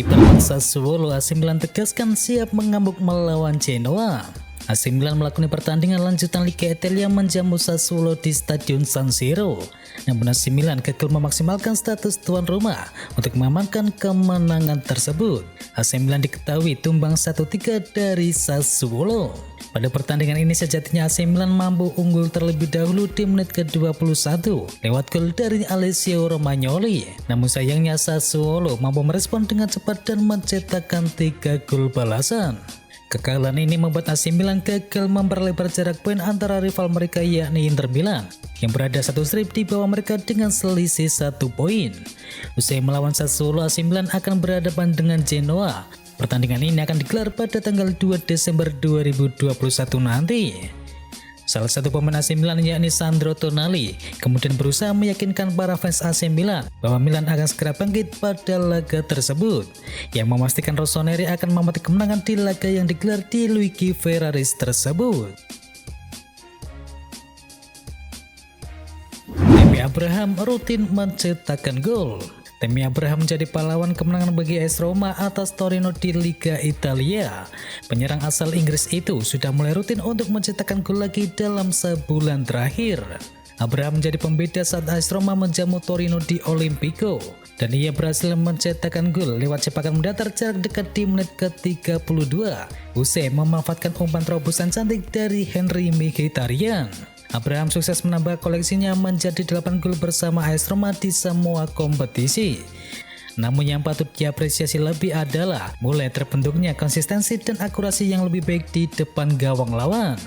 Kiper bangsa Sassuolo AC Milan tegaskan siap mengamuk melawan Genoa. AC Milan melakoni pertandingan lanjutan Liga Italia menjamu Sassuolo di Stadion San Siro. Namun AC Milan gagal memaksimalkan status tuan rumah untuk mengamankan kemenangan tersebut. AC Milan diketahui tumbang 1-3 dari Sassuolo. Pada pertandingan ini sejatinya AC Milan mampu unggul terlebih dahulu di menit ke-21 lewat gol dari Alessio Romagnoli. Namun sayangnya Sassuolo mampu merespon dengan cepat dan mencetakkan 3 gol balasan. Kekalahan ini membuat AC Milan gagal memperlebar jarak poin antara rival mereka yakni Inter Milan yang berada satu strip di bawah mereka dengan selisih 1 poin. Usai melawan Sassuolo, AC Milan akan berhadapan dengan Genoa. Pertandingan ini akan digelar pada tanggal 2 Desember 2021 nanti. Salah satu pemain AC Milan yakni Sandro Tonali kemudian berusaha meyakinkan para fans AC Milan bahwa Milan akan segera bangkit pada laga tersebut, yang memastikan Rossoneri akan memetik kemenangan di laga yang digelar di Luigi Ferraris tersebut. Tammy Abraham rutin mencetakkan gol. Tammy Abraham menjadi pahlawan kemenangan bagi AS Roma atas Torino di Liga Italia. Penyerang asal Inggris itu sudah mulai rutin untuk mencetakkan gol lagi dalam sebulan terakhir. Abraham menjadi pembeda saat AS Roma menjamu Torino di Olimpico, dan ia berhasil mencetakkan gol lewat cepakan mendatar jarak dekat di menit ke-32 usai memanfaatkan umpan terobosan cantik dari Henry Mkhitaryan. Abraham sukses menambah koleksinya menjadi 8 gol bersama AS Roma di semua kompetisi. Namun yang patut diapresiasi lebih adalah mulai terbentuknya konsistensi dan akurasi yang lebih baik di depan gawang lawan.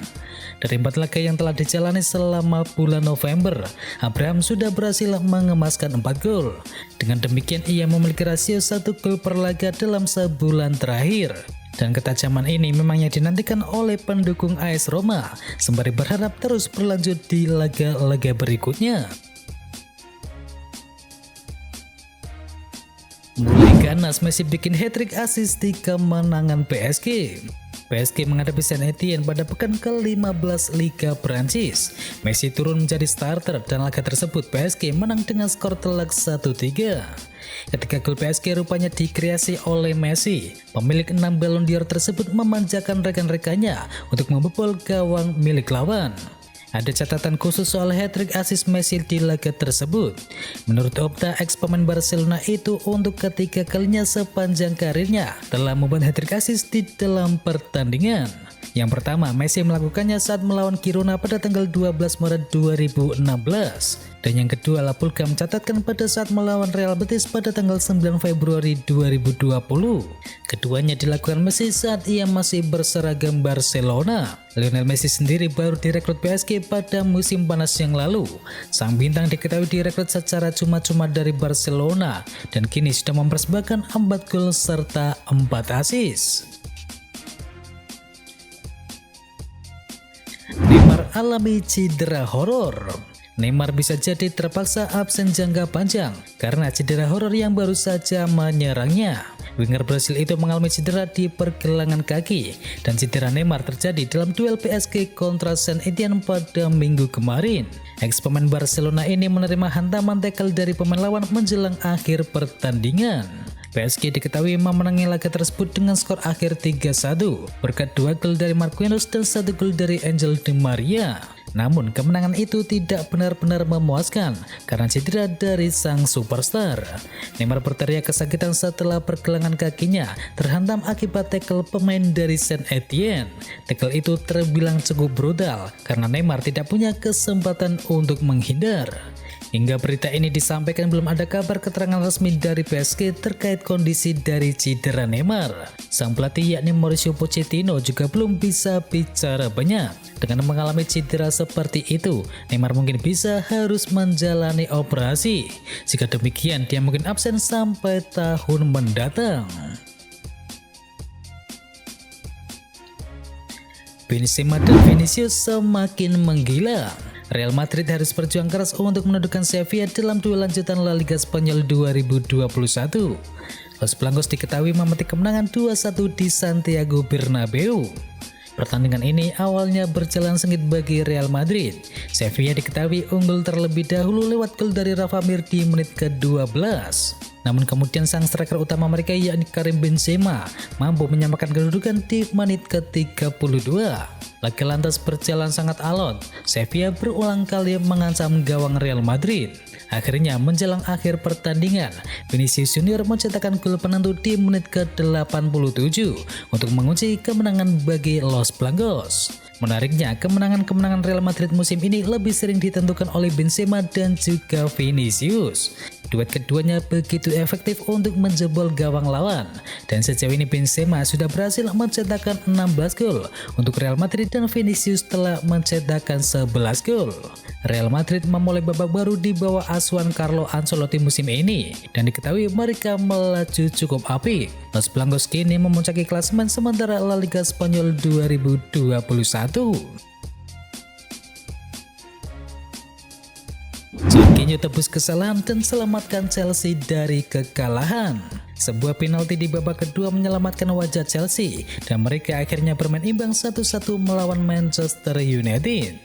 Dari 4 laga yang telah dijalani selama bulan November, Abraham sudah berhasil mengemaskan 4 gol. Dengan demikian ia memiliki rasio 1 gol per laga dalam sebulan terakhir. Dan ketajaman ini memangnya dinantikan oleh pendukung AS Roma, sembari berharap terus berlanjut di laga-laga berikutnya. Mulai ganas Messi bikin hat-trick assist di kemenangan PSG. PSG menghadapi Saint Etienne pada pekan ke-15 Liga Prancis. Messi turun menjadi starter dan laga tersebut PSG menang dengan skor telak 1-3. Ketika gol PSG rupanya dikreasi oleh Messi, pemilik 6 Ballon d'Or tersebut memanjakan rekan-rekannya untuk membobol gawang milik lawan. Ada catatan khusus soal hat-trick assist Messi di laga tersebut. Menurut Opta, ex-pemain Barcelona itu untuk ketiga kalinya sepanjang karirnya telah membuat hat-trick assist di dalam pertandingan. Yang pertama, Messi melakukannya saat melawan Girona pada tanggal 12 Maret 2016. Dan yang kedua, La Pulga mencatatkan pada saat melawan Real Betis pada tanggal 9 Februari 2020. Keduanya dilakukan Messi saat ia masih berseragam Barcelona. Lionel Messi sendiri baru direkrut PSG pada musim panas yang lalu. Sang bintang diketahui direkrut secara cuma-cuma dari Barcelona dan kini sudah mempersembahkan 4 gol serta 4 assist. Neymar alami cedera horor. Neymar bisa jadi terpaksa absen jangka panjang karena cedera horor yang baru saja menyerangnya. Winger Brasil itu mengalami cedera di pergelangan kaki, dan cedera Neymar terjadi dalam duel PSG kontra Saint Etienne pada minggu kemarin. Ex-pemain Barcelona ini menerima hantaman tackle dari pemain lawan menjelang akhir pertandingan. PSG diketahui memenangi laga tersebut dengan skor akhir 3-1 berkat 2 gol dari Marquinhos dan 1 gol dari Angel Di Maria. Namun kemenangan itu tidak benar-benar memuaskan karena cedera dari sang superstar. Neymar berteriak kesakitan setelah pergelangan kakinya terhantam akibat tackle pemain dari Saint Etienne. Tackle itu terbilang cukup brutal karena Neymar tidak punya kesempatan untuk menghindar. Hingga berita ini disampaikan belum ada kabar keterangan resmi dari PSG terkait kondisi dari cedera Neymar. Sang pelatih yakni Mauricio Pochettino juga belum bisa bicara banyak. Dengan mengalami cedera seperti itu, Neymar mungkin bisa harus menjalani operasi. Jika demikian, dia mungkin absen sampai tahun mendatang. Benzema dan Vinicius semakin menggila. Real Madrid harus berjuang keras untuk menundukkan Sevilla dalam duel lanjutan La Liga Spanyol 2021. Los Blancos diketahui memetik kemenangan 2-1 di Santiago Bernabeu. Pertandingan ini awalnya berjalan sengit bagi Real Madrid. Sevilla diketahui unggul terlebih dahulu lewat gol dari Rafa Mir di menit ke-12. Namun kemudian sang striker utama mereka yakni Karim Benzema mampu menyamakan kedudukan di menit ke-32. Laga lantas berjalan sangat alot. Sevilla berulang kali mengancam gawang Real Madrid. Akhirnya menjelang akhir pertandingan, Vinicius Junior mencetakkan gol penentu di menit ke-87 untuk mengunci kemenangan bagi Los Blancos. Menariknya, kemenangan-kemenangan Real Madrid musim ini lebih sering ditentukan oleh Benzema dan juga Vinicius. Duet keduanya begitu efektif untuk menjebol gawang lawan. Dan sejauh ini Benzema sudah berhasil mencetakkan 16 gol untuk Real Madrid dan Vinicius telah mencetakkan 11 gol. Real Madrid memulai babak baru di bawah asuhan Carlo Ancelotti musim ini dan diketahui mereka melaju cukup apik. Los Blancos kini memuncaki klasemen sementara La Liga Spanyol 2021. Jorginho tebus kesalahan dan selamatkan Chelsea dari kekalahan. Sebuah penalti di babak kedua menyelamatkan wajah Chelsea dan mereka akhirnya bermain imbang 1-1 melawan Manchester United.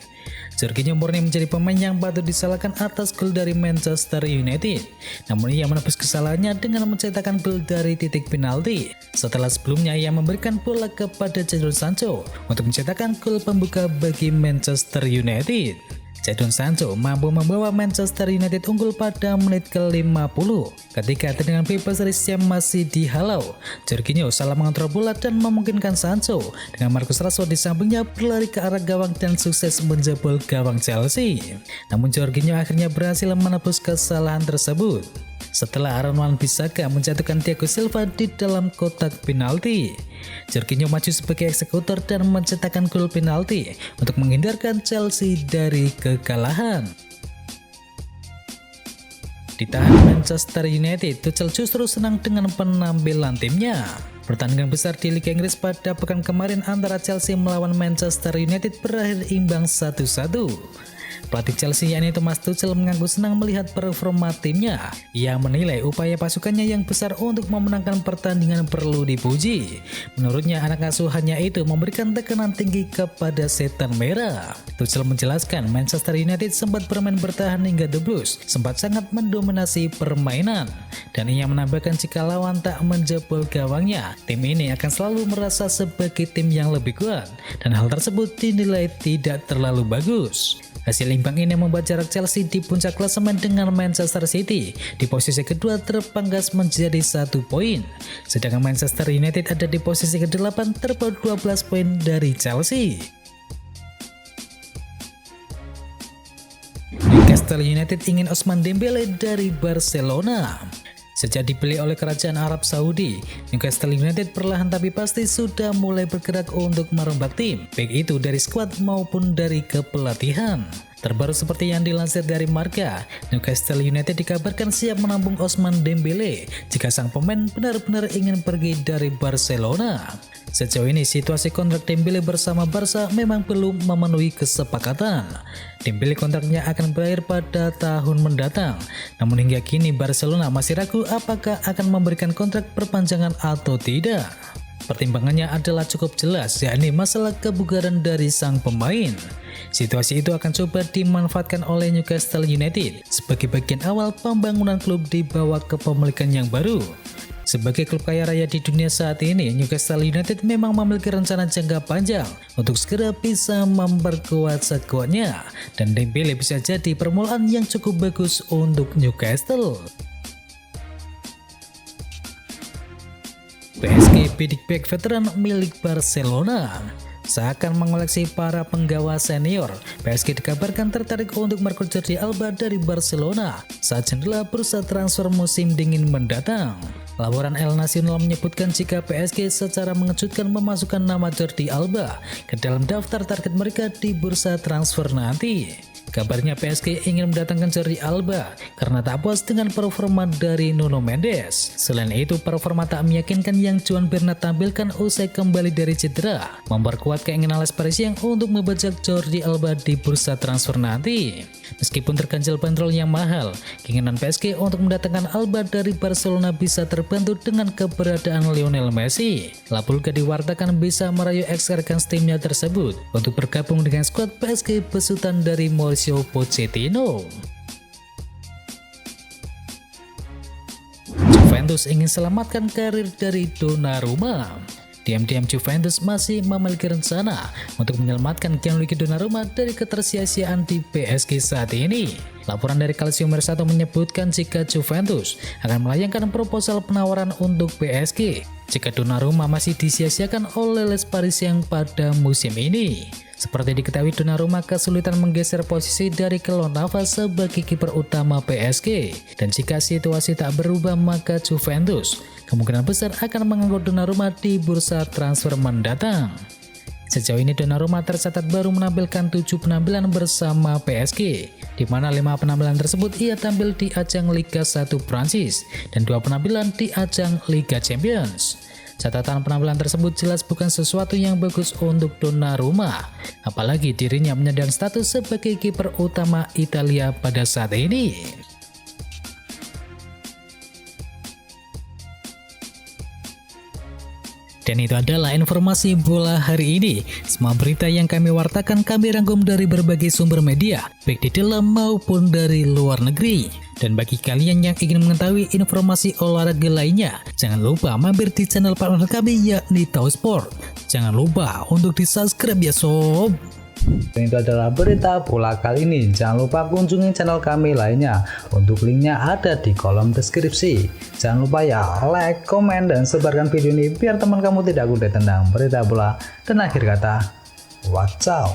Jorginho murni menjadi pemain yang patut disalahkan atas gol dari Manchester United. Namun ia menebus kesalahannya dengan mencetakkan gol dari titik penalti. Setelah sebelumnya ia memberikan bola kepada Jadon Sancho untuk mencetakkan gol pembuka bagi Manchester United. Jadon Sancho mampu membawa Manchester United unggul pada menit ke-50 ketika tendangan bebas dari Sam masih dihalau. Jorginho salah mengontrol bola dan memungkinkan Sancho dengan Marcus Rashford di sampingnya berlari ke arah gawang dan sukses menjebol gawang Chelsea. Namun Jorginho akhirnya berhasil menebus kesalahan tersebut setelah Aaron Wan-Bissaka menjatuhkan Thiago Silva di dalam kotak penalti. Jorginho maju sebagai eksekutor dan mencetakkan gol penalti untuk menghindarkan Chelsea dari kekalahan. Di tangan Manchester United, Tuchel justru senang dengan penampilan timnya. Pertandingan besar di Liga Inggris pada pekan kemarin antara Chelsea melawan Manchester United berakhir imbang 1-1. Pelatih Chelsea yakni Thomas Tuchel mengaku senang melihat performa timnya. Ia menilai upaya pasukannya yang besar untuk memenangkan pertandingan perlu dipuji. Menurutnya anak asuhannya itu memberikan tekanan tinggi kepada setan merah. Tuchel menjelaskan Manchester United sempat bermain bertahan hingga The Blues sempat sangat mendominasi permainan. Dan ia menambahkan jika lawan tak menjebol gawangnya, tim ini akan selalu merasa sebagai tim yang lebih kuat. Dan hal tersebut dinilai tidak terlalu bagus. Hasil imbang ini membuat jarak Chelsea di puncak klasemen dengan Manchester City di posisi kedua terpangkas menjadi 1 poin. Sedangkan Manchester United ada di posisi ke-8 terpaut 12 poin dari Chelsea. Newcastle United ingin Ousmane Dembele dari Barcelona. Sejak dibeli oleh kerajaan Arab Saudi, Newcastle United perlahan tapi pasti sudah mulai bergerak untuk merombak tim, baik itu dari skuad maupun dari kepelatihan. Terbaru seperti yang dilansir dari Marca, Newcastle United dikabarkan siap menampung Ousmane Dembele jika sang pemain benar-benar ingin pergi dari Barcelona. Sejauh ini situasi kontrak Dembele bersama Barca memang belum memenuhi kesepakatan. Dembele kontraknya akan berakhir pada tahun mendatang. Namun hingga kini Barcelona masih ragu apakah akan memberikan kontrak perpanjangan atau tidak. Pertimbangannya adalah cukup jelas, yakni masalah kebugaran dari sang pemain. Situasi itu akan coba dimanfaatkan oleh Newcastle United sebagai bagian awal pembangunan klub di bawah kepemilikan yang baru. Sebagai klub kaya raya di dunia saat ini, Newcastle United memang memiliki rencana jangka panjang untuk segera bisa memperkuat skuadnya, dan Dembele bisa jadi permulaan yang cukup bagus untuk Newcastle. PSG bidik back veteran milik Barcelona. Seakan mengoleksi para penggawa senior, PSG dikabarkan tertarik untuk merekrut Jordi Alba dari Barcelona saat jendela bursa transfer musim dingin mendatang. Laporan El Nacional menyebutkan jika PSG secara mengejutkan memasukkan nama Jordi Alba ke dalam daftar target mereka di bursa transfer nanti. Kabarnya PSG ingin mendatangkan Jordi Alba karena tak puas dengan performa dari Nuno Mendes. Selain itu, performa tak meyakinkan yang Juan Bernat tampilkan usai kembali dari cedera memperkuat keinginan Les Parisiens untuk membajak Jordi Alba di bursa transfer nanti. Meskipun terganjal bandrol yang mahal, keinginan PSG untuk mendatangkan Alba dari Barcelona bisa terbantu dengan keberadaan Lionel Messi. La Pulga diwartakan bisa merayu ex-rekan timnya tersebut untuk bergabung dengan skuad PSG besutan dari Mauricio Pochettino. Juventus ingin selamatkan karir dari Donnarumma. Diam-diam Juventus masih memiliki rencana untuk menyelamatkan Gianluigi Donnarumma dari ketersia-siaan di PSG saat ini. Laporan dari Calcio Mercato menyebutkan jika Juventus akan melayangkan proposal penawaran untuk PSG jika Donnarumma masih disia-siakan oleh Les Parisiens pada musim ini. Seperti diketahui, Donnarumma kesulitan menggeser posisi dari Keylor Navas sebagai kiper utama PSG. Dan jika situasi tak berubah, maka Juventus kemungkinan besar akan mengangkut Donnarumma di bursa transfer mendatang. Sejauh ini Donnarumma tercatat baru menampilkan 7 penampilan bersama PSG, di mana 5 penampilan tersebut ia tampil di ajang Liga 1 Prancis dan 2 penampilan di ajang Liga Champions. Catatan penampilan tersebut jelas bukan sesuatu yang bagus untuk Donnarumma, apalagi dirinya menyandang status sebagai kiper utama Italia pada saat ini. Dan itu adalah informasi bola hari ini. Semua berita yang kami wartakan kami rangkum dari berbagai sumber media, baik di dalam maupun dari luar negeri. Dan bagi kalian yang ingin mengetahui informasi olahraga lainnya, jangan lupa mampir di channel partner kami yakni Tausport. Jangan lupa untuk di-subscribe ya sob. Dan itu adalah berita bola kali ini. Jangan lupa kunjungi channel kami lainnya. Untuk linknya ada di kolom deskripsi. Jangan lupa ya like, komen, dan sebarkan video ini biar teman kamu tidak kudet tentang berita bola. Dan akhir kata, wacau.